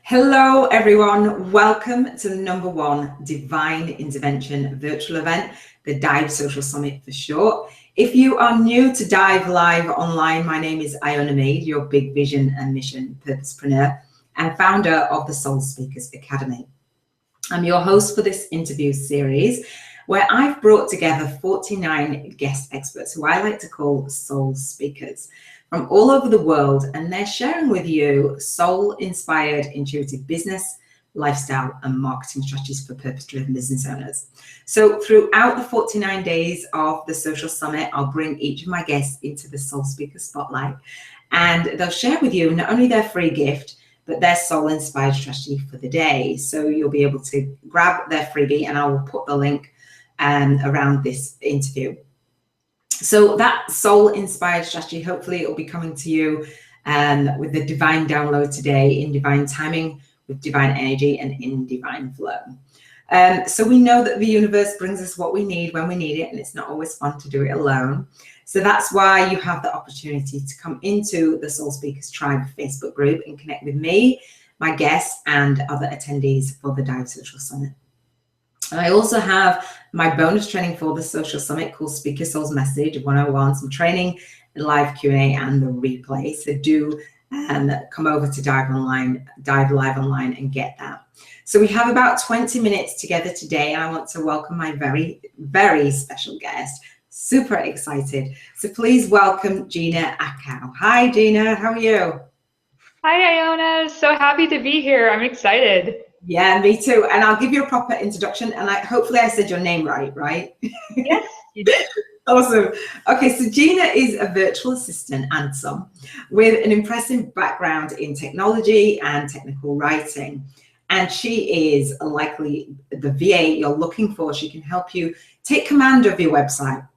Hello everyone, welcome to the #1 Divine Intervention virtual event, the D.I.V.E Social Summit for short. If you are new to D.I.V.E Live Online, my name is Iona Meade, your big vision and mission purposepreneur and founder of the Soul Speakers Academy. I'm your host for this interview series where I've brought together 49 guest experts who I like to call soul speakers from all over the world, and they're sharing with you soul-inspired intuitive business, lifestyle, and marketing strategies for purpose-driven business owners. So throughout the 49 days of the Social Summit, I'll bring each of my guests into the Soul Speaker Spotlight, and they'll share with you not only their free gift, but their soul-inspired strategy for the day. So you'll be able to grab their freebie, and I will put the link around this interview. So that soul-inspired strategy, hopefully it will be coming to you with the divine download today, in divine timing, with divine energy, and in divine flow. So we know that the universe brings us what we need when we need it, and it's not always fun to do it alone. So that's why you have the opportunity to come into the Soul Speakers Tribe Facebook group and connect with me, my guests, and other attendees for the D.I.V.E Social Summit. I also have my bonus training for the Social Summit called Speak Your Soul's Message 101, some training, live Q&A, and the replay. So do come over to D.I.V.E Live Online and get that. So we have about 20 minutes together today, and I want to welcome my very, very special guest. Super excited. So please welcome Gina Akao. Hi, Gina. How are you? Hi, Iona. So happy to be here. I'm excited. Yeah, me too. And I'll give you a proper introduction, and hopefully I said your name right? Yes, you did. Awesome. Okay, so Gina is a virtual assistant and some with an impressive background in technology and technical writing. And she is likely the VA you're looking for. She can help you take command of your website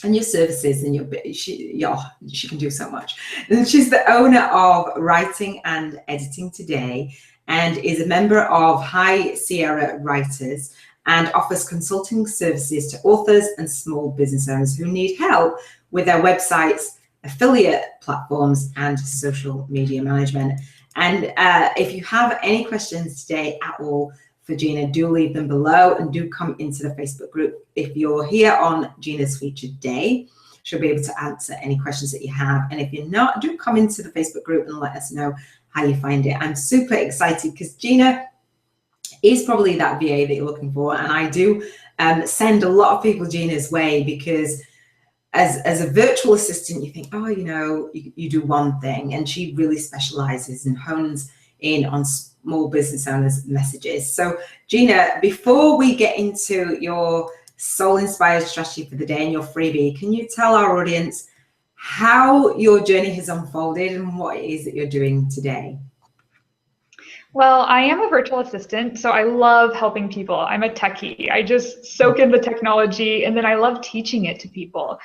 and your services, and she can do so much. And she's the owner of Writing and Editing Today, and is a member of High Sierra Writers, and offers consulting services to authors and small business owners who need help with their websites, affiliate platforms, and social media management. And if you have any questions today at all for Gina, do leave them below, and do come into the Facebook group. If you're here on Gina's featured day, she'll be able to answer any questions that you have. And if you're not, do come into the Facebook group and let us know how you find it. I'm super excited because Gina is probably that VA that you're looking for. And I do send a lot of people Gina's way, because as a virtual assistant, you think, oh, you do one thing, and she really specializes and hones in on small business owners' messages. So Gina, before we get into your soul-inspired strategy for the day and your freebie, can you tell our audience how your journey has unfolded and what it is that you're doing today? Well, I am a virtual assistant, so I love helping people. I'm a techie. I just soak in the technology, and then I love teaching it to people.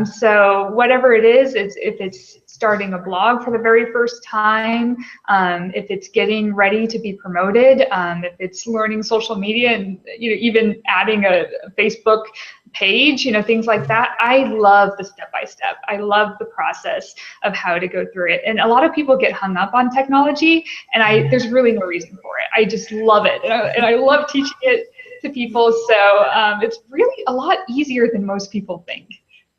So whatever it is, if it's starting a blog for the very first time, if it's getting ready to be promoted, if it's learning social media, and even adding a Facebook page, things like that. I love the step-by-step. I love the process of how to go through it. And a lot of people get hung up on technology, and there's really no reason for it. I just love it, and I love teaching it to people. So it's really a lot easier than most people think.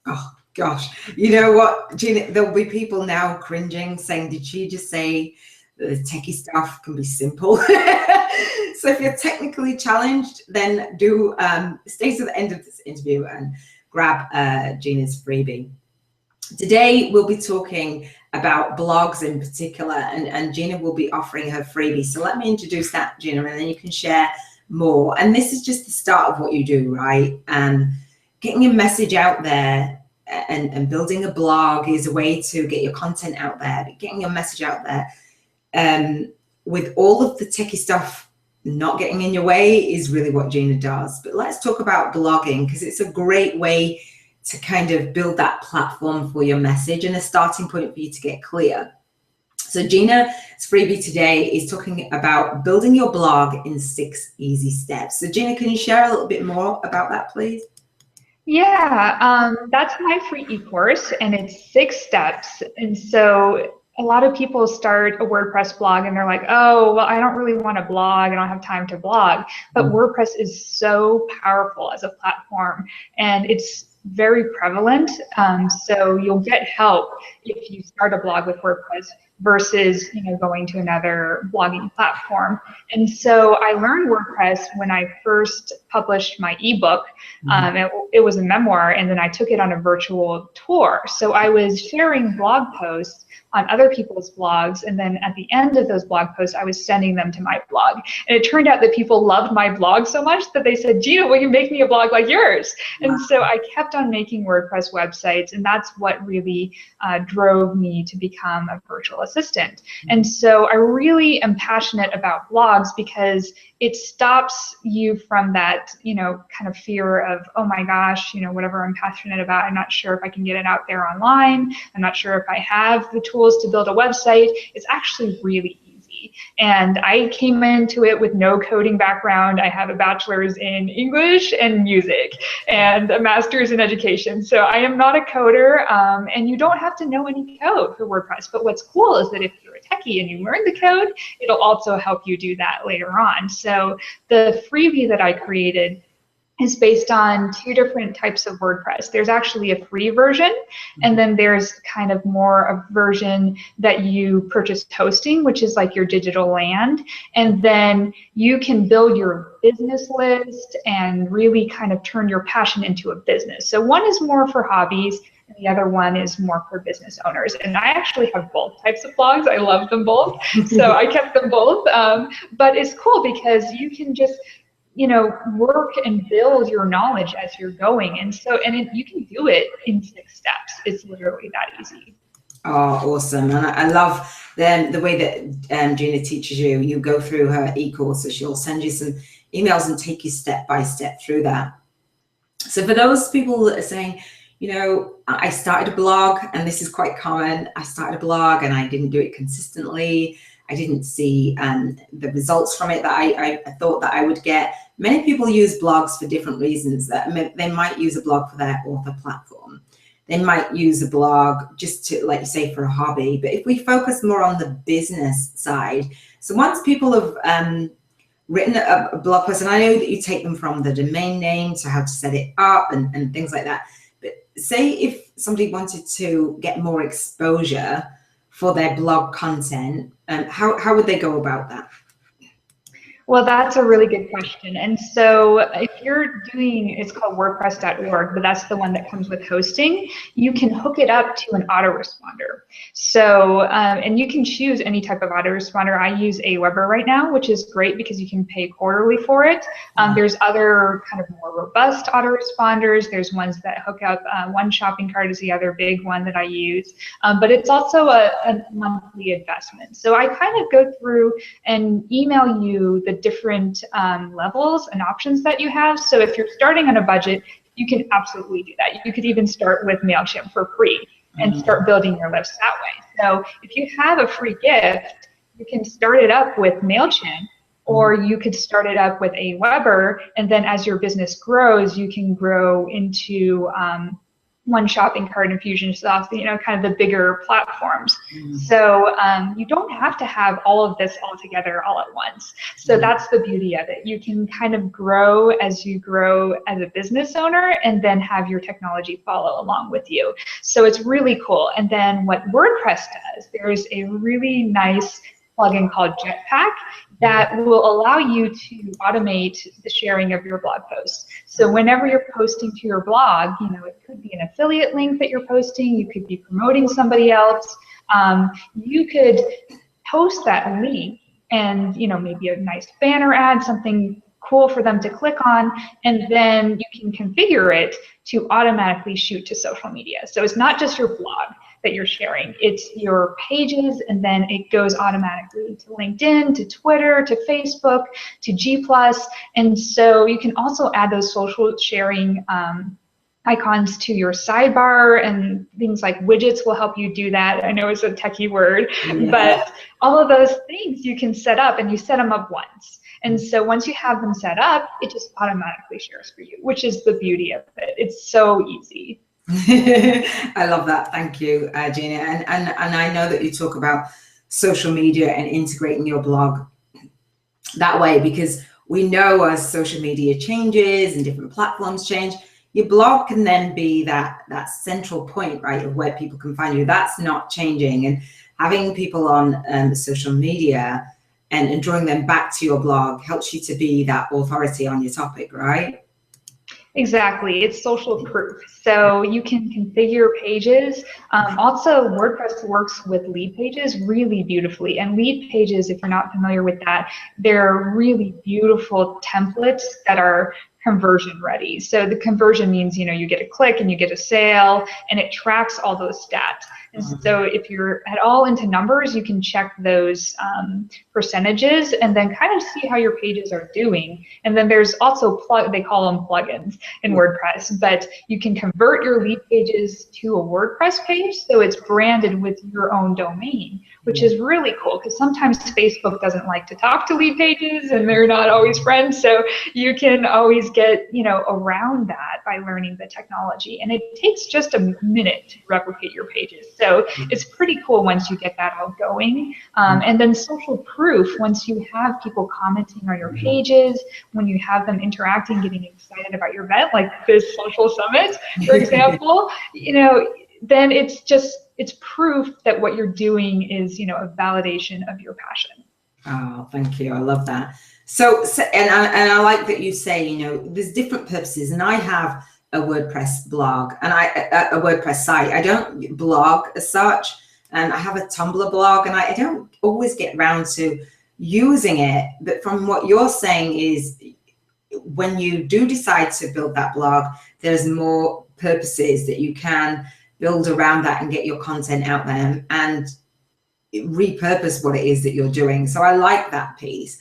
Oh gosh, you know what, Gina, there'll be people now cringing, saying, did she just say that the techie stuff can be simple? So if you're technically challenged, then do stay to the end of this interview and grab Gina's freebie. Today we'll be talking about blogs in particular, and Gina will be offering her freebie. So let me introduce that, Gina, and then you can share more. And this is just the start of what you do, right? Getting your message out there and building a blog is a way to get your content out there. But getting your message out there with all of the techie stuff not getting in your way is really what Gina does. But let's talk about blogging, because it's a great way to kind of build that platform for your message and a starting point for you to get clear. So Gina's freebie today is talking about building your blog in 6 easy steps. So Gina, can you share a little bit more about that, please? Yeah, that's my free e-course, and it's 6 steps. And so a lot of people start a WordPress blog and they're like, oh, well, I don't really want to blog. I don't have time to blog. But WordPress is so powerful as a platform, and it's very prevalent. So you'll get help if you start a blog with WordPress versus going to another blogging platform. And so I learned WordPress when I first published my ebook. It was a memoir, and then I took it on a virtual tour. So I was sharing blog posts on other people's blogs, and then at the end of those blog posts, I was sending them to my blog. And it turned out that people loved my blog so much that they said, Gina, will you make me a blog like yours? And so I kept on making WordPress websites, and that's what really drove me to become a virtual assistant. And so I really am passionate about blogs because it stops you from that, kind of fear of, oh my gosh, whatever I'm passionate about, I'm not sure if I can get it out there online. I'm not sure if I have the tools to build a website. It's actually really easy. And I came into it with no coding background. I have a bachelor's in English and music and a master's in education. So I am not a coder, and you don't have to know any code for WordPress. But what's cool is that if you're a techie and you learn the code, it'll also help you do that later on. So the freebie that I created is based on two different types of WordPress. There's actually a free version, and then there's kind of more a version that you purchase hosting, which is like your digital land, and then you can build your business list and really kind of turn your passion into a business. So one is more for hobbies, and the other one is more for business owners. And I actually have both types of blogs. I love them both, so I kept them both. But it's cool because you can just work and build your knowledge as you're going. And so, you can do it in 6 steps. It's literally that easy. Oh, awesome. And I love the way that Gina teaches you. You go through her e-course, so she'll send you some emails and take you step by step through that. So for those people that are saying, I started a blog, and this is quite common. I started a blog and I didn't do it consistently. I didn't see the results from it that I thought that I would get. Many people use blogs for different reasons. That they might use a blog for their author platform. They might use a blog just to, like you say, for a hobby. But if we focus more on the business side, so once people have written a blog post, and I know that you take them from the domain name to how to set it up and things like that. But say if somebody wanted to get more exposure for their blog content, how would they go about that? Well, that's a really good question. And so if you're doing, it's called WordPress.org, but that's the one that comes with hosting, you can hook it up to an autoresponder. So, and you can choose any type of autoresponder. I use Aweber right now, which is great because you can pay quarterly for it. There's other kind of more robust autoresponders. There's ones that hook up. One Shopping Cart is the other big one that I use, but it's also a monthly investment. So I kind of go through and email you the different levels and options that you have. So if you're starting on a budget, you can absolutely do that. You could even start with MailChimp for free and start building your list that way. So if you have a free gift, you can start it up with MailChimp, or you could start it up with Aweber, and then as your business grows, you can grow into One Shopping Cart, Infusionsoft, kind of the bigger platforms. So you don't have to have all of this all together all at once. So that's the beauty of it. You can kind of grow as you grow as a business owner, and then have your technology follow along with you. So it's really cool. And then what WordPress does, there's a really nice plugin called Jetpack that will allow you to automate the sharing of your blog posts. So whenever you're posting to your blog, it could be an affiliate link that you're posting, you could be promoting somebody else, you could post that link and maybe a nice banner ad, something cool for them to click on, and then you can configure it to automatically shoot to social media. So it's not just your blog that you're sharing, it's your pages, and then it goes automatically to LinkedIn, to Twitter, to Facebook, to G+. And so you can also add those social sharing icons to your sidebar, and things like widgets will help you do that. I know it's a techie word, but all of those things you can set up, and you set them up once. And so once you have them set up, it just automatically shares for you, which is the beauty of it. It's so easy. I love that. Thank you, Gina. And I know that you talk about social media and integrating your blog that way, because we know as social media changes and different platforms change, your blog can then be that central point, right, of where people can find you. That's not changing. And having people on social media and drawing them back to your blog helps you to be that authority on your topic, right? Exactly, it's social proof. So you can configure pages. Also, WordPress works with lead pages really beautifully. And lead pages, if you're not familiar with that, they're really beautiful templates that are conversion ready. So the conversion means, you get a click and you get a sale, and it tracks all those stats. And so if you're at all into numbers, you can check those percentages and then kind of see how your pages are doing. And then there's also they call them plugins in WordPress, but you can convert your lead pages to a WordPress page so it's branded with your own domain, which is really cool, because sometimes Facebook doesn't like to talk to lead pages and they're not always friends. So you can always get around that by learning the technology, and it takes just a minute to replicate your pages. So it's pretty cool once you get that all going. And then social proof, once you have people commenting on your pages, when you have them interacting, getting excited about your event, like this social summit, for example, then it's proof that what you're doing is, a validation of your passion. Oh, thank you. I love that. So and I like that you say, there's different purposes, and I have a WordPress blog and a WordPress site. I don't blog as such, and I have a Tumblr blog, and I don't always get around to using it. But from what you're saying is, when you do decide to build that blog, there's more purposes that you can build around that and get your content out there and repurpose what it is that you're doing. So I like that piece.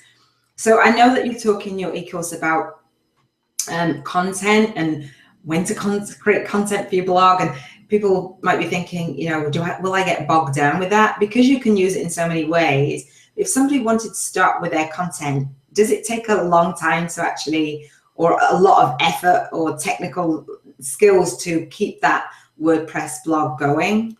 So I know that you talk in your e-course about content and when to create content for your blog, and people might be thinking, will I get bogged down with that? Because you can use it in so many ways. If somebody wanted to start with their content, does it take a long time to actually, or a lot of effort or technical skills to keep that WordPress blog going?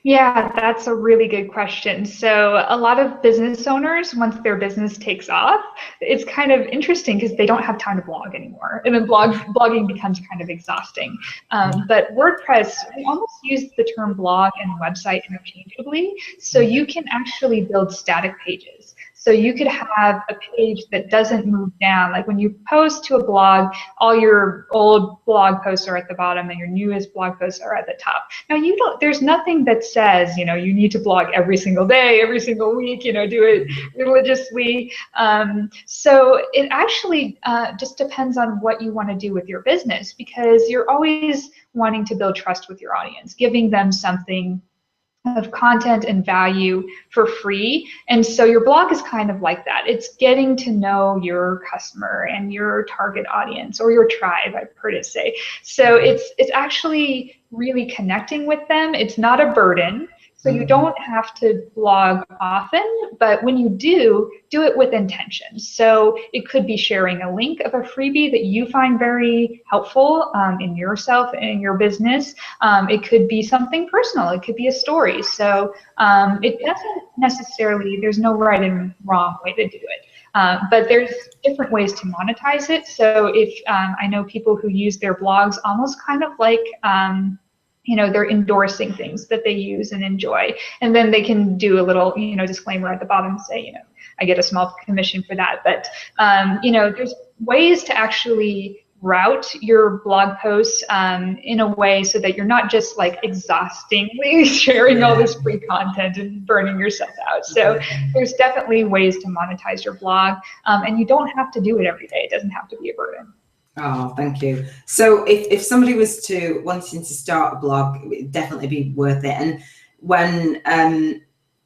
Yeah, that's a really good question. So a lot of business owners, once their business takes off, it's kind of interesting because they don't have time to blog anymore. And then blogging becomes kind of exhausting. But WordPress, we almost use the term blog and website interchangeably. So you can actually build static pages. So you could have a page that doesn't move down. Like when you post to a blog, all your old blog posts are at the bottom and your newest blog posts are at the top. Now there's nothing that says, you need to blog every single day, every single week, do it religiously. So it actually just depends on what you want to do with your business, because you're always wanting to build trust with your audience, giving them something of content and value for free. And so your blog is kind of like that. It's getting to know your customer and your target audience, or your tribe, I've heard it say. So it's actually really connecting with them. It's not a burden. So you don't have to blog often, but when you do it with intention. So it could be sharing a link of a freebie that you find very helpful in yourself and in your business. It could be something personal. It could be a story. So it doesn't necessarily, there's no right and wrong way to do it. But there's different ways to monetize it. So if I know people who use their blogs almost kind of like, they're endorsing things that they use and enjoy. And then they can do a little, disclaimer at the bottom, say, I get a small commission for that. But, there's ways to actually route your blog posts in a way so that you're not just like exhaustingly sharing all this free content and burning yourself out. So there's definitely ways to monetize your blog, and you don't have to do it every day. It doesn't have to be a burden. Oh, thank you. So if somebody was wanting to start a blog, it would definitely be worth it. And when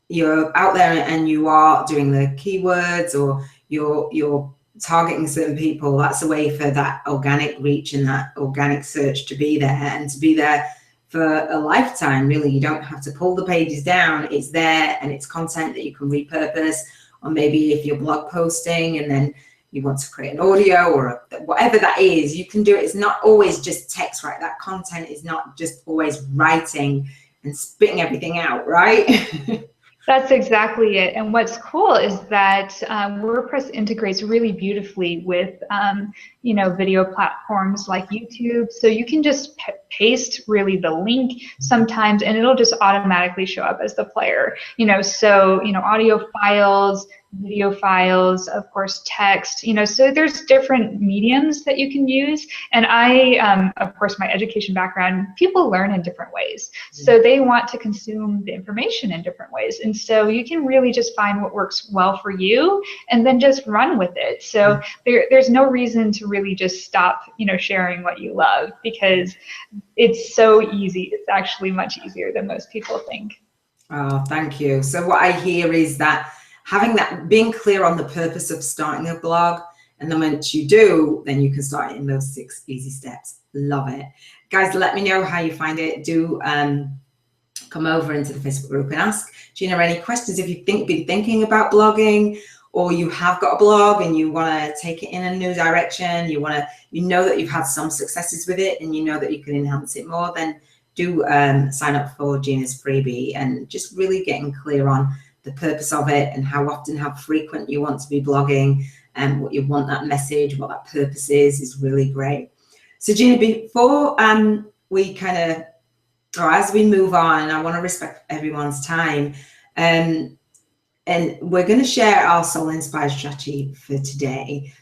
you're out there and you are doing the keywords, or you're targeting certain people, that's a way for that organic reach and that organic search to be there, and to be there for a lifetime. Really, you don't have to pull the pages down. It's there, and it's content that you can repurpose. Or maybe if you're blog posting and then you want to create an audio or whatever that is, you can do it. It's not always just text, right? That content is not just always writing and spitting everything out, right? That's exactly it. And what's cool is that WordPress integrates really beautifully with, video platforms like YouTube. So you can just paste really the link sometimes, and it'll just automatically show up as the player. Audio files, video files, of course, text. So there's different mediums that you can use. And of course, my education background, people learn in different ways. So they want to consume the information in different ways. And so you can really just find what works well for you and then just run with it. So there's no reason to really just stop, sharing what you love, because it's so easy. It's actually much easier than most people think. Oh, thank you. So what I hear is that being clear on the purpose of starting a blog, and then once you do, then you can start in those 6 easy steps. Love it. Guys, let me know how you find it. Do come over into the Facebook group and ask Gina any questions if you be thinking about blogging, or you have got a blog and you want to take it in a new direction, you know that you've had some successes with it and you know that you can enhance it more, then do sign up for Gina's freebie, and just really getting clear on the purpose of it and how often, how frequent you want to be blogging, and what you want that message, what that purpose is really great. So Gina, before we as we move on, I want to respect everyone's time, and we're going to share our soul inspired strategy for today.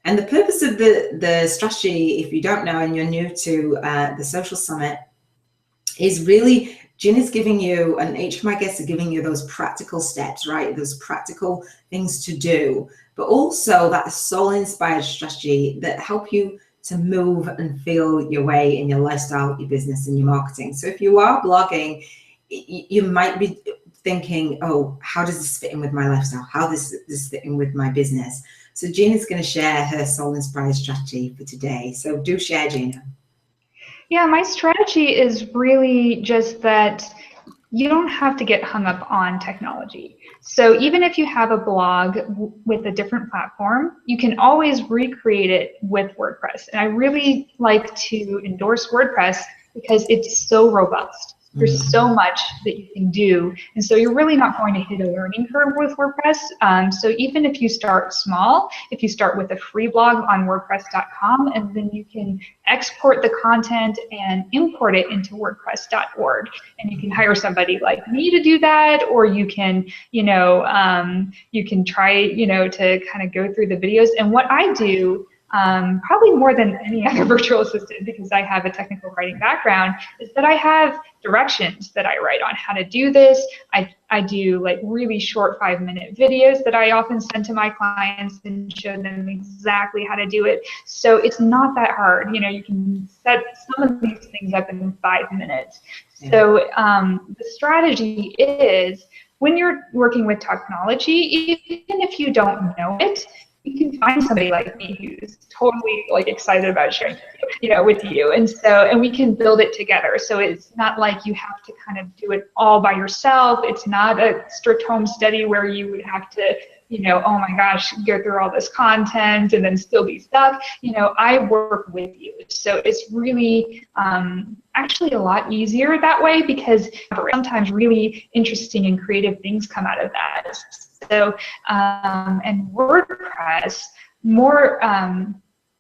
And the purpose of the strategy, if you don't know and you're new to the Social Summit, is really Gina's giving you, and each of my guests are giving you those practical steps, right? Those practical things to do, but also that soul inspired strategy that help you to move and feel your way in your lifestyle, your business, and your marketing. So if you are blogging, you might be thinking, oh, how does this fit in with my lifestyle? How does this fit in with my business? So Gina's going to share her soul inspired strategy for today. So do share, Gina. Yeah, my strategy is really just that you don't have to get hung up on technology. So even if you have a blog with a different platform, you can always recreate it with WordPress. And I really like to endorse WordPress because it's so robust. There's so much that you can do. And so you're really not going to hit a learning curve with WordPress. So even if you start small, if you start with a free blog on WordPress.com, and then you can export the content and import it into WordPress.org. And you can hire somebody like me to do that, or you can, you can try, to kind of go through the videos. And what I do, probably more than any other virtual assistant, because I have a technical writing background, is that I have directions that I write on how to do this. I do like really short 5-minute videos that I often send to my clients and show them exactly how to do it. So it's not that hard. You can set some of these things up in 5 minutes. Yeah. So the strategy is, when you're working with technology, even if you don't know it, you can find somebody like me who's totally excited about sharing, with you. And we can build it together. So it's not like you have to kind of do it all by yourself. It's not a strict home study where you would have to, oh my gosh, go through all this content and then still be stuck. I work with you. So it's really actually a lot easier that way, because sometimes really interesting and creative things come out of that. So, and WordPress, more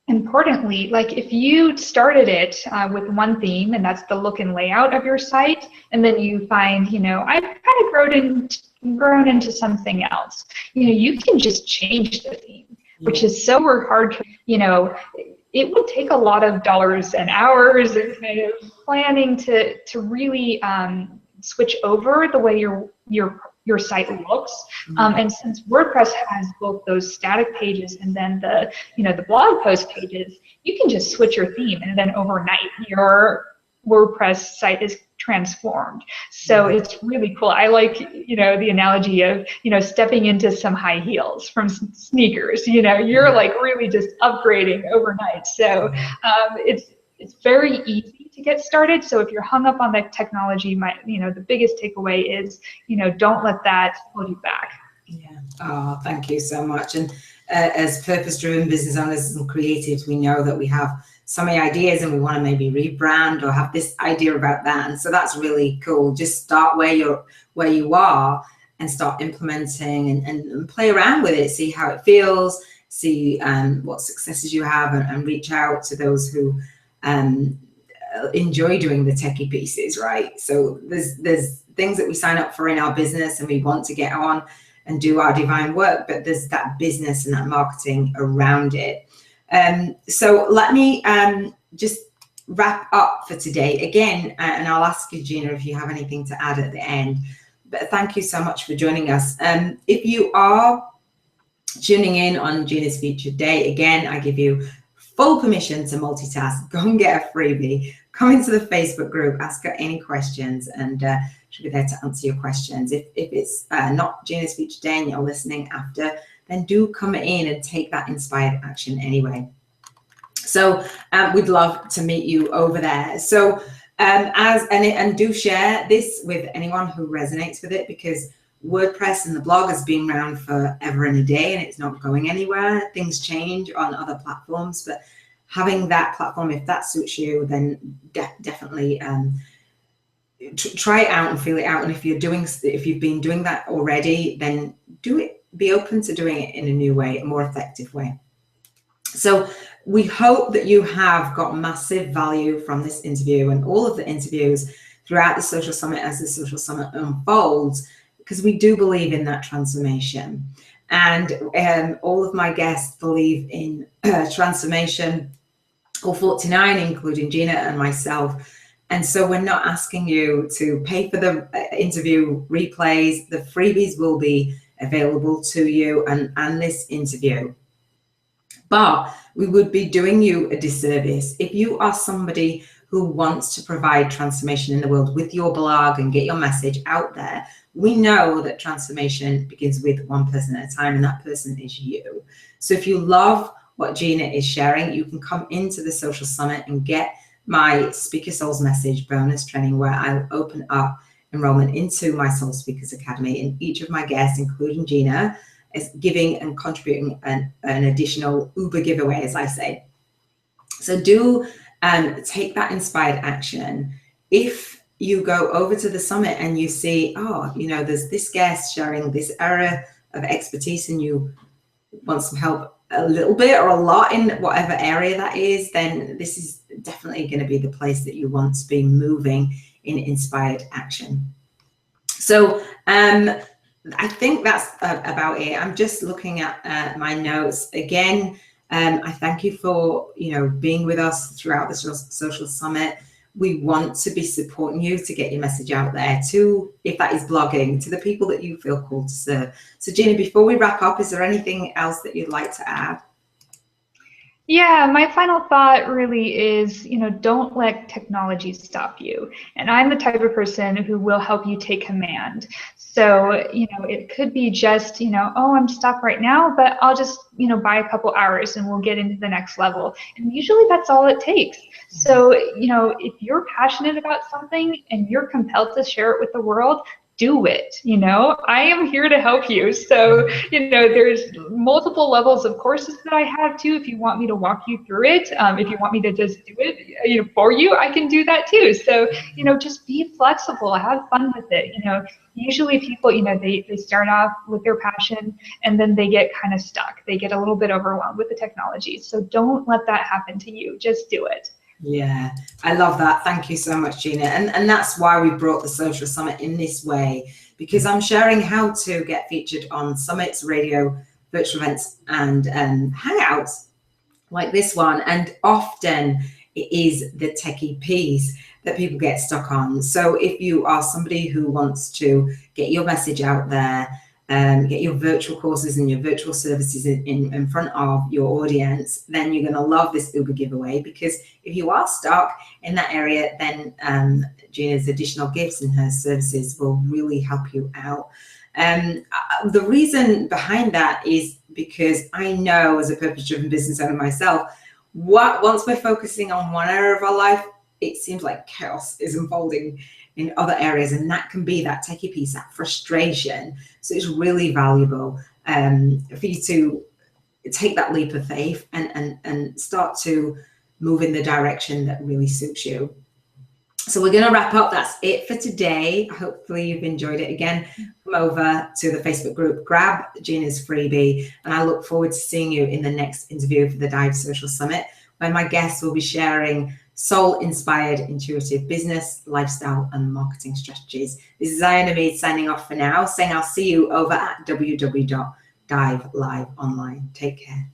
importantly, if you started it with one theme, and that's the look and layout of your site, and then you find, I've kind of grown into something else, you can just change the theme, which is so hard. It would take a lot of dollars and hours and kind of planning to really switch over the way your site looks. And since WordPress has both those static pages and then the blog post pages, you can just switch your theme, and then overnight your WordPress site is transformed. So it's really cool. I like, the analogy of, stepping into some high heels from sneakers. You're really just upgrading overnight. So it's very easy to get started. So if you're hung up on the technology, the biggest takeaway is, don't let that hold you back. Yeah. Oh, thank you so much. And as purpose-driven business owners and creatives, we know that we have so many ideas and we want to maybe rebrand or have this idea about that. And so that's really cool. Just start where you are and start implementing and play around with it, see how it feels, see what successes you have, and reach out to those who enjoy doing the techie pieces, right? So there's things that we sign up for in our business and we want to get on and do our divine work, but there's that business and that marketing around it. So let me just wrap up for today again, and I'll ask you, Gina, if you have anything to add at the end. But thank you so much for joining us. If you are tuning in on Gina's featured day, again, I give you full permission to multitask. Go and get a freebie. Come into the Facebook group, ask her any questions, and she'll be there to answer your questions. If it's not Gina's featured day and you're listening after, then do come in and take that inspired action anyway. So we'd love to meet you over there. So and do share this with anyone who resonates with it, because WordPress and the blog has been around forever and a day and it's not going anywhere. Things change on other platforms, but having that platform, if that suits you, then definitely try it out and feel it out. And if you've been doing that already, then do it. Be open to doing it in a new way, a more effective way. So we hope that you have got massive value from this interview and all of the interviews throughout the Social Summit as the Social Summit unfolds, because we do believe in that transformation. And all of my guests believe in transformation, all 49, including Gina and myself. And so we're not asking you to pay for the interview replays. The freebies will be available to you and this interview. But we would be doing you a disservice if you are somebody who wants to provide transformation in the world with your blog and get your message out there. We know that transformation begins with one person at a time, and that person is you. So if you love what Gina is sharing, you can come into the Social Summit and get my Speaker Souls Message bonus training, where I'll open up enrollment into my Soul Speakers Academy, and each of my guests, including Gina, is giving and contributing an additional Uber giveaway, as I say. So do take that inspired action. If you go over to the summit and you see, oh, there's this guest sharing this area of expertise and you want some help a little bit or a lot in whatever area that is, then this is definitely going to be the place that you want to be moving in inspired action. So I think that's about it. I'm just looking at my notes again. I thank you for being with us throughout the Social Summit. We want to be supporting you to get your message out there to, if that is blogging, to the people that you feel called to serve. So Gina, before we wrap up, is there anything else that you'd like to add? Yeah, my final thought really is, don't let technology stop you. And I'm the type of person who will help you take command. So, it could be just, oh, I'm stuck right now, but I'll just, buy a couple hours and we'll get into the next level. And usually that's all it takes. So, if you're passionate about something and you're compelled to share it with the world, do it. I am here to help you. So, there's multiple levels of courses that I have too. If you want me to walk you through it, if you want me to just do it, for you, I can do that too. So, just be flexible, have fun with it. Usually people, they start off with their passion and then they get kind of stuck. They get a little bit overwhelmed with the technology. So don't let that happen to you. Just do it. Yeah, I love that. Thank you so much, Gina. And that's why we brought the Social Summit in this way, because I'm sharing how to get featured on summits, radio, virtual events, and hangouts like this one. And often it is the techie piece that people get stuck on. So if you are somebody who wants to get your message out there, get your virtual courses and your virtual services in front of your audience, then you're going to love this Uber giveaway, because if you are stuck in that area, then Gina's additional gifts and her services will really help you out. The reason behind that is because I know, as a purpose-driven business owner myself, once we're focusing on one area of our life, it seems like chaos is unfolding in other areas, and that can be that techie piece, that frustration. So it's really valuable for you to take that leap of faith and start to move in the direction that really suits you. So we're going to wrap up. That's it for today. Hopefully you've enjoyed it. Again, come over to the Facebook group, grab Gina's freebie, and I look forward to seeing you in the next interview for the D.I.V.E Social Summit, where my guests will be sharing soul-inspired intuitive business, lifestyle, and marketing strategies. This is Iona Meade signing off for now, saying I'll see you over at www.D.I.V.E Live Online. Take care.